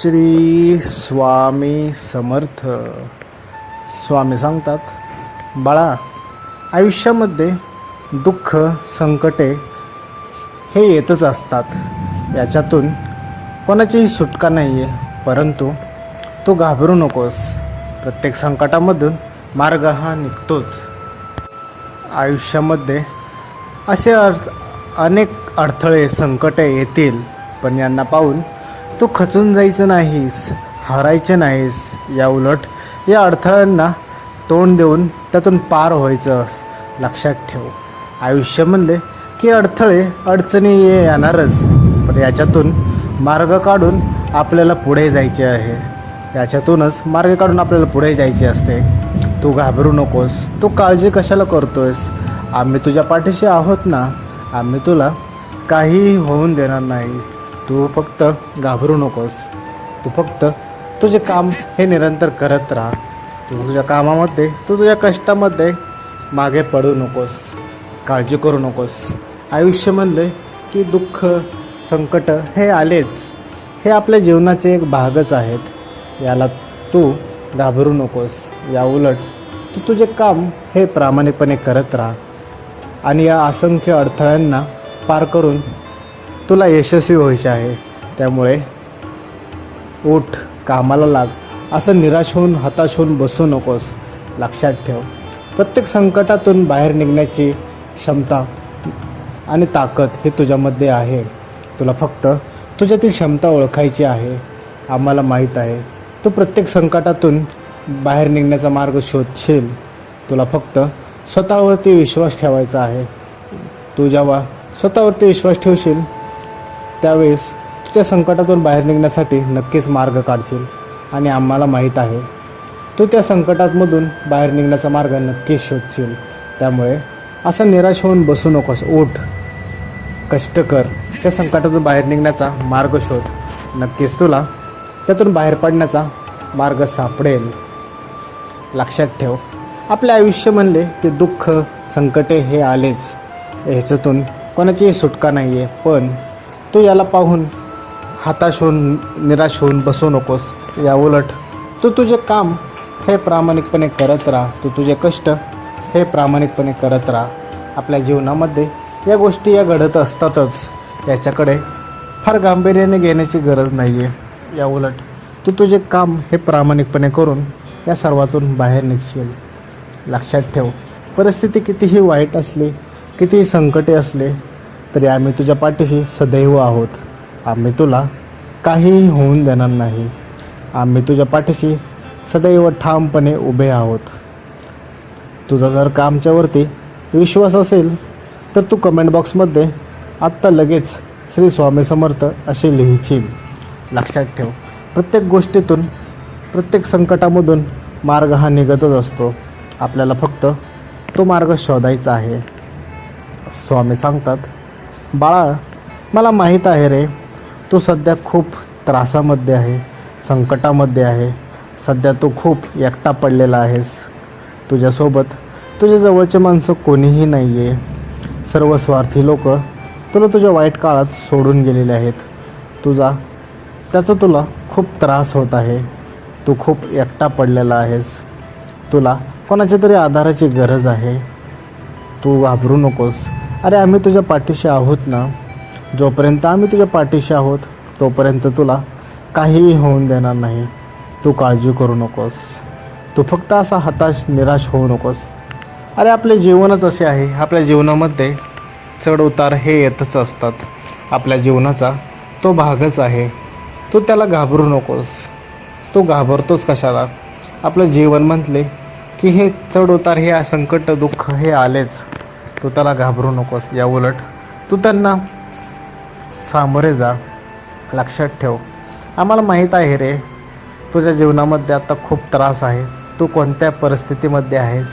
श्री स्वामी समर्थ. स्वामी सांगतात, बाळा, आयुष्यामध्ये दुःख संकटे हे येतच असतात. याच्यातून कोणाचीही सुटका नाही आहे, परंतु तू घाबरू नकोस. प्रत्येक संकटामधून मार्ग हा निघतोच. आयुष्यामध्ये असे अनेक अडथळे संकटे येतील, पण यांना पाहून तू खचून जायचं नाहीस, हरायचे नाहीस. या उलट या अडथळ्यांना तोंड देऊन त्यातून पार व्हायचं. लक्षात ठेव, आयुष्य म्हणले की अडथळे अडचणी येणारच, पण याच्यातून मार्ग काढून आपल्याला पुढे जायचे आहे. याच्यातूनच मार्ग काढून आपल्याला पुढे जायचे असते. तू घाबरू नकोस. तू काळजी कशाला करतोयस? आम्ही तुझ्या पाठीशी आहोत ना. आम्ही तुला काहीही होऊन देणार नाही. तू फक्त घाबरू नकोस. तू फक्त तुझे काम हे निरंतर करत राहा. तू तुझ्या कामामध्ये, तू तुझ्या कष्टामध्ये मागे पडू नकोस, काळजी करू नकोस. आयुष्य म्हणले की दुःख संकट हे आलेच. हे आपल्या जीवनाचे एक भागच आहेत. याला तू घाबरू नकोस. या उलट तू तुझे काम हे प्रामाणिकपणे करत राहा आणि या असंख्य अडथळ्यांना पार करून तुला यशस्वी व्हायचे आहे. त्यामुळे उठ, कामाला लाग. असं निराश होऊन, हताश होऊन बसू नकोस. लक्षात ठेव, प्रत्येक संकटातून बाहेर निघण्याची क्षमता आणि ताकद ही तुझ्यामध्ये आहे. तुला फक्त तुझ्यातील क्षमता ओळखायची आहे. आम्हाला माहीत आहे तू प्रत्येक संकटातून बाहेर निघण्याचा मार्ग शोधशील. तुला फक्त स्वतःवरती विश्वास ठेवायचा आहे. तू जेव्हा स्वतःवरती विश्वास ठेवशील त्यावेळेस तू त्या संकटातून बाहेर निघण्यासाठी नक्कीच मार्ग काढशील. आणि आम्हाला माहीत आहे तू त्या संकटांमधून बाहेर निघण्याचा मार्ग नक्कीच शोधशील. त्यामुळे असं निराश होऊन बसू नकोस. उठ, कष्ट कर, त्या संकटातून बाहेर निघण्याचा मार्ग शोध. नक्कीच तुला त्यातून बाहेर पडण्याचा मार्ग सापडेल. लक्षात ठेव, आपले आयुष्य म्हणले की दुःख संकटे हे आलेच. ह्याच्यातून कोणाचीही सुटका नाही आहे, पण तू याला पाहून हताश होऊन, निराश होऊन बसू नकोस. या उलट तू तुझे काम हे प्रामाणिकपणे करत राहा. तू तुझे कष्ट हे प्रामाणिकपणे करत राहा. आपल्या जीवनामध्ये या गोष्टी या घडत असतातच. याच्याकडे फार गांभीर्याने घेण्याची गरज नाही आहे. या उलट तू तुझे काम हे प्रामाणिकपणे करून या सर्वातून बाहेर निघशील. लक्षात ठेव, परिस्थिती कितीही वाईट असली, कितीही संकटे असले तरी आम्ही तुझ्या पाठीशी सदैव आहोत. आम्ही तुला काहीही होऊन देणार नाही. आम्ही तुझ्या पाठीशी सदैव ठामपणे उभे आहोत. तुझा जर का आमच्यावरती विश्वास असेल तर तू कमेंट बॉक्समध्ये आत्ता लगेच श्री स्वामी समर्थ असे लिहिशील. लक्षात ठेव, प्रत्येक गोष्टीतून, प्रत्येक संकटामधून मार्ग हा निघतच असतो. आपल्याला फक्त तो मार्ग शोधायचा आहे. स्वामी सांगतात, बाळा, मला माहीत आहे रे, तू सध्या खूप त्रासामध्ये आहे, संकटामध्ये आहे. सध्या तू खूप एकटा पडलेला आहेस. तुझ्यासोबत तुझ्या जवळचे माणसं कोणीही नाही आहे. सर्व स्वार्थी लोक तुला तुझ्या वाईट काळात सोडून गेलेले आहेत. त्याचा तुला खूप त्रास होत आहे. तू खूप एकटा पडलेला आहेस. तुला कोणाच्या तरी आधाराची गरज आहे. तू घाबरू नकोस. अरे, आम्ही तुझ्या पाठीशी आहोत ना. जोपर्यंत आम्ही तुझ्या पाठीशी आहोत तोपर्यंत तुला काहीही होऊन देणार नाही. तू काळजी करू नकोस. तू फक्त असा हताश, निराश होऊ नकोस. अरे, आपले जीवनच असे आहे. आपल्या जीवनामध्ये चढ उतार हे येतच असतात. आपल्या जीवनाचा तो भागच आहे. तू त्याला घाबरू नकोस. तू घाबरतोच कशाला? आपलं जीवन म्हटले की हे चढ उतार, हे संकट, दुःख हे आलेच. तू त्याला घाबरू नकोस. या उलट तू त्यांना सामोरे जा. लक्षात ठेव, आम्हाला माहीत आहे रे, तुझ्या जीवनामध्ये आता खूप त्रास आहे. तू कोणत्या परिस्थितीमध्ये आहेस.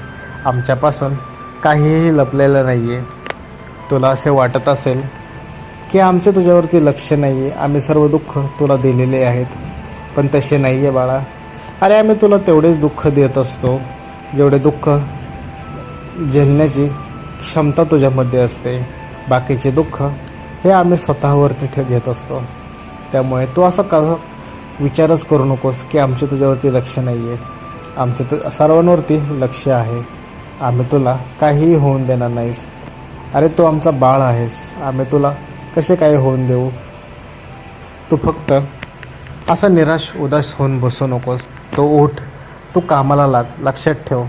आमच्यापासून काहीही लपलेलं नाही आहे. तुला असे वाटत असेल की आमचे तुझ्यावरती लक्ष नाही आहे, आम्ही सर्व दुःख तुला दिलेले आहेत, पण तसे नाही आहे बाळा. अरे, आम्ही तुला तेवढेच दुःख देत असतो जेवढे दुःख झेलण्याची क्षमता तुझ्यामध्ये असते. बाकीचे दुःख हे आम्ही स्वतःवरती घेत असतो. त्यामुळे तू असं विचारच करू नकोस की आमचे तुझ्यावरती लक्ष नाही आहे. आमचं सर्वांवरती लक्ष आहे. आम्ही तुला काहीही होऊन देणार नाहीस. अरे तू आमचा बाळ आहेस. आम्ही तुला कसे काय होऊन देऊ. तू फक्त असा निराश उदास होऊन बसू नकोस. तो उठ, तू कामाला लाग. लक्षात ठेव,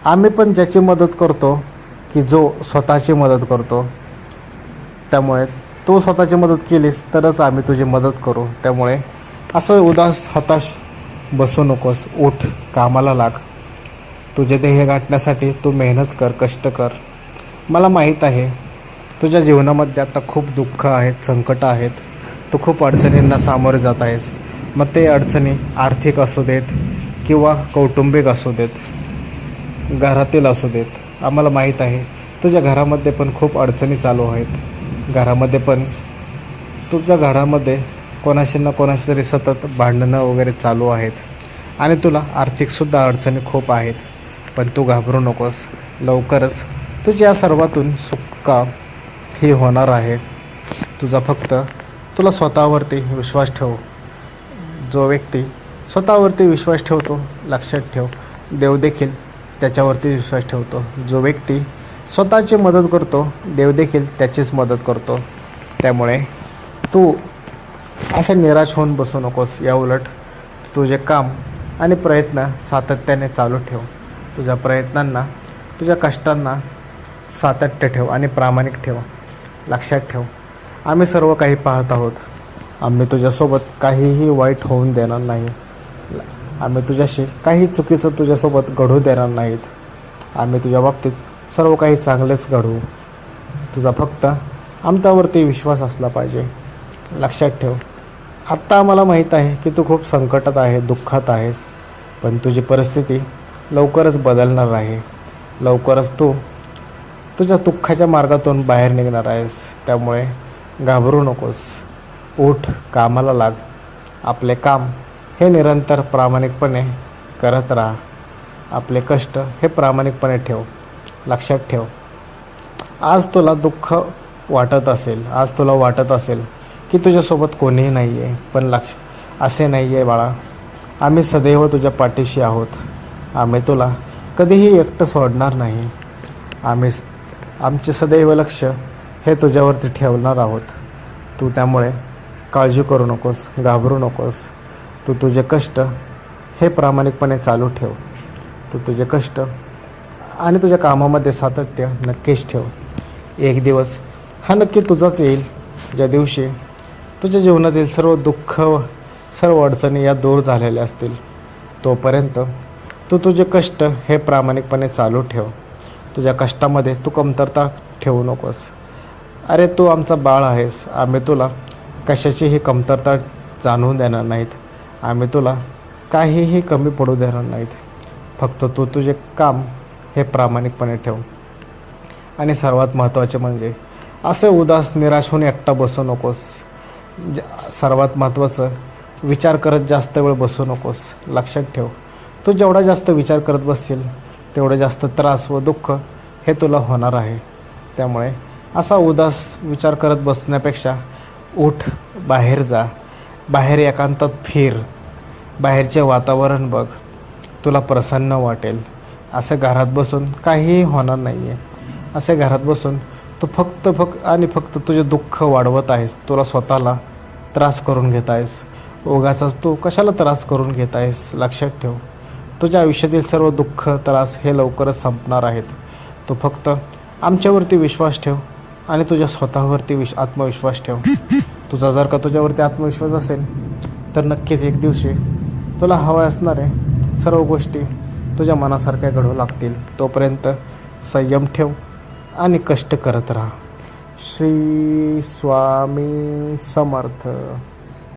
आम्ही पण ज्याची मदत करतो की जो स्वतःची मदत करतो. त्यामुळे तू स्वतःची मदत केलीस तरच आम्ही तुझी मदत करू. त्यामुळे असं उदास हताश बसू नकोस. उठ, कामाला लाग. तुझे ध्येय गाठण्यासाठी तू मेहनत कर, कष्ट कर. मला माहीत आहे तुझ्या जीवनामध्ये आता खूप दुःख आहेत, संकट आहेत. तू खूप अडचणींना सामोरे जात आहेस. मग ते अडचणी आर्थिक असू देत किंवा कौटुंबिक असू देत, घरातील असू देत. आम्हाला माहीत आहे तुझ्या घरामध्ये पण खूप अडचणी चालू आहेत. घरामध्ये पण तुझ्या घरामध्ये कोणाशी ना कोणाशी तरी सतत भांडणं वगैरे चालू आहेत आणि तुला आर्थिकसुद्धा अडचणी खूप आहेत. पण तू घाबरू नकोस. लवकरच तुझ्या या सर्वातून सुटका ही होणार आहे. तुला स्वतःवरती विश्वास ठेव. जो व्यक्ती स्वतःवरती विश्वास ठेवतो, लक्षात ठेव, देव देखील त्याच्यावरती विश्वास ठेवतो. जो व्यक्ती स्वतःची मदत करतो, देव देखील त्याचीच मदत करतो. त्यामुळे तू असं निराश होऊन बसू नकोस. या उलट तुझे काम आणि प्रयत्न सातत्याने चालू ठेव. तुझ्या प्रयत्नांना, तुझ्या कष्टांना सातत्य ठेव आणि प्रामाणिक ठेव. लक्षात ठेव, आम्ही सर्व काही पाहत आहोत. आम्ही तुझ्यासोबत काहीही वाईट होऊन देणार नाही. आम्ही तुझ्याशी काही चुकीचं तुझ्यासोबत घडू देणार नाहीत. आम्ही तुझ्या बाबतीत सर्व काही चांगलेच घडवू. तुझा फक्त आमच्यावरती विश्वास असला पाहिजे. लक्षात ठेव, आत्ता आम्हाला माहीत आहे की तू खूप संकटात आहे, दुःखात आहेस. पण तुझी परिस्थिती लवकरच बदलणार आहे. लवकरच तू तुझ्या दुःखाच्या मार्गातून बाहेर निघणार आहेस. त्यामुळे घाबरू नकोस. उठ, कामाला लाग. आपले काम हे निरंतर प्रामाणिकपणे करत राहा. आपले कष्ट हे प्रामाणिकपणे ठेव. लक्षात ठेव, आज तुला दुःख वाटत असेल, आज तुला वाटत असेल की तुझ्यासोबत कोणीही नाही आहे. पण असे नाही आहे बाळा. आम्ही सदैव तुझ्या पाठीशी आहोत. आम्ही तुला कधीही एकटं सोडणार नाही. आमचे सदैव लक्ष हे तुझ्यावरती ठेवणार आहोत. तू त्यामुळे काळजी करू नकोस, घाबरू नकोस. तू तुझे कष्ट हे प्रामाणिकपणे चालू ठेव. तू तुझे कष्ट आणि तुझ्या कामामध्ये सातत्य नक्कीच ठेव. एक दिवस हा नक्की तुझाच येईल, ज्या दिवशी तुझ्या जीवनातील सर्व दुःख, सर्व अडचणी या दूर झालेल्या असतील. तोपर्यंत तू तुझे कष्ट हे प्रामाणिकपणे चालू ठेव. तुझ्या कष्टामध्ये तू कमतरता ठेवू नकोस. अरे तू आमचा बाळ आहेस. आम्ही तुला कशाचीही कमतरता जाणवून देणार नाहीत. आम्ही तुला काहीही कमी पडू देणार नाहीत. फक्त तू तुझे काम हे प्रामाणिकपणे ठेव. आणि सर्वात महत्त्वाचे म्हणजे असे उदास निराश होऊन एकटा बसू नकोस. सर्वात महत्त्वाचं, विचार करत जास्त वेळ बसू नकोस. लक्षात ठेव, तू जेवढा जास्त विचार करत बसशील तेवढं जास्त त्रास व दुःख हे तुला होणार आहे. त्यामुळे असा उदास विचार करत बसण्यापेक्षा उठ, बाहेर जा. बाहेर एकांतात फिर. बाहेरचे वातावरण बघ. तुला प्रसन्न वाटेल. असं घरात बसून काहीही होणार नाही आहे. असे घरात बसून तू फक्त तुझे दुःख वाढवत आहेस. तुला स्वतःला त्रास करून घेत आहेस. उगाचच तू कशाला त्रास करून घेत आहेस. लक्षात ठेव, तुझ्या आयुष्यातील सर्व दुःख, त्रास हे लवकरच संपणार आहेत. तू फक्त आमच्यावरती विश्वास ठेव आणि तुझ्या स्वतःवरती आत्मविश्वास ठेव. तुझा जर का तुझ्यावरती आत्मविश्वास असेल तर नक्कीच एक दिवशी तुला हवं असणारे सर्व गोष्टी तुझ्या मनासारख्या घडू लागतील. तोपर्यंत संयम ठेव आणि कष्ट करत राहा. श्री स्वामी समर्थ.